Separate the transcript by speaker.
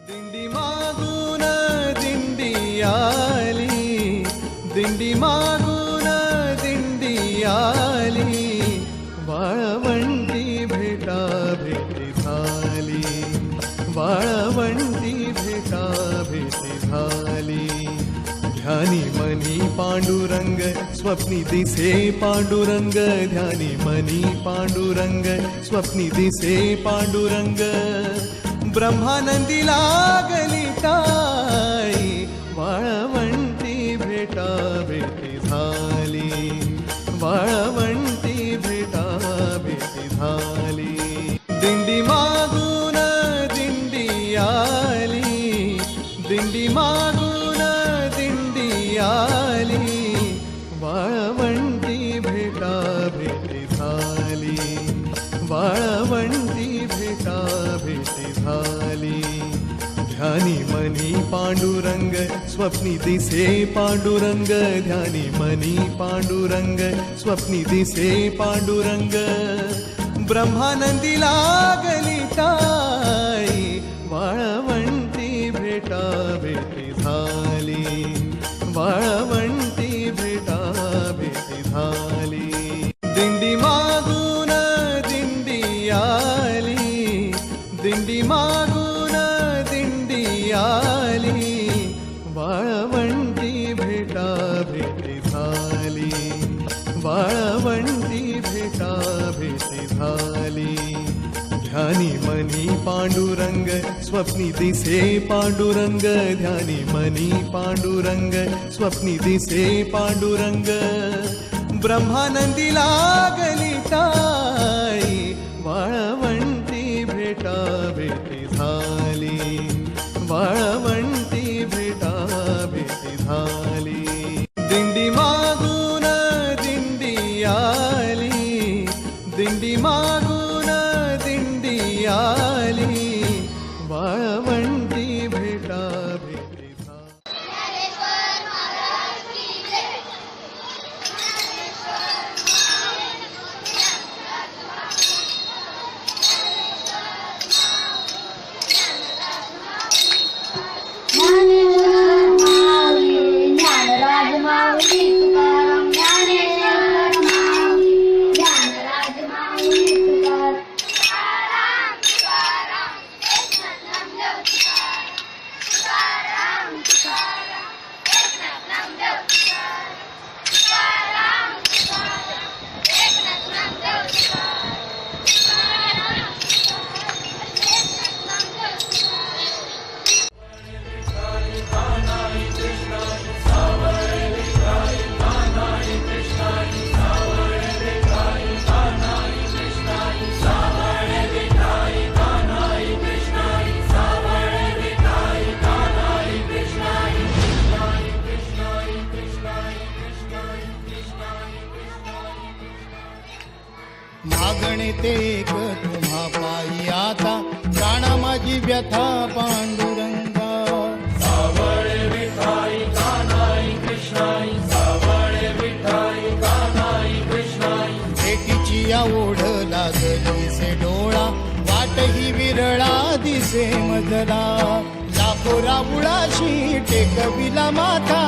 Speaker 1: दिंडी मागून दिंडी आली, दिंडी मागून दिंडी आली, वाळवंटी भेटा भेटी झाली, वाळवंटी भेटा भेटी झाली. ध्यानी मनी पांडुरंग स्वप्नी दिसे पांडुरंग, ध्यानी मनी पांडुरंग स्वप्नी दिसे पांडुरंग. ब्रह्मानंदी लागली टाळी, वाळवंटी भेटा भेटी झाली, वाळवंटी भेटा भेटी झाली. दिंडी मागून दिंडी आली, दिंडी मागून दिंडी आली, वाळवंटी भेटा भेटी झाली, वाळवंटी भेटा भेटी झाली. ध्यानी मनी पांडुरंग स्वप्नी दिसे पांडुरंग, ध्यानी मनी पांडुरंग स्वप्नी दिसे पांडुरंग. ब्रह्मानंदी लागली टाळी, वाळवंटी भेटा भेटी झाली, वाळवंटी भेटा भेटी झाली. दिंडी मागून दिंडी आली, दिंडी मागून दिंडी आली, वाळवंटी भेटा भेटी झाली, वाळवंटी भेटा भेटी झाली. ध्यानी मनी पांडुरंग स्वप्नी दिसे पांडुरंग, ध्यानी मनी पांडुरंग स्वप्नी दिसे पांडुरंग. ब्रह्मानंदी लागली टाळी, वाळवंटी भेटा भेटी झाली, वाळवंटी भेटा भेटी झाली. दिंडी मागून दिंडी आली, दिंडी मागून दिंडी आली, वाळवंटी भेटा भेटी झाली.
Speaker 2: ज्ञानराज माऊली तुकाराम, ज्ञानेश्वर माऊली, ज्ञानराज माऊली तुकाराम. तुकाराम तुकाराम एकनाथ नामदेव तुकाराम, तुकाराम तुकाराम एकनाथ नामदेव तुकाराम, तुकाराम तुकाराम एकनाथ नामदेव तुकाराम, तुकाराम तुकाराम एकनाथ नामदेव तुकाराम.
Speaker 3: मागणे ते एक तुम्हा पायी आता, प्राणा माझी व्यथा पांडुरंगा.
Speaker 4: सावळे विठाई कानाई कृष्णाई, सावळे विठाई कानाई कृष्णाई.
Speaker 3: भेटीची या ओढ लागली से डोळा, वाट ही विरळा दिसे मजला. लाखो राबुळाशी टेकविला माथा,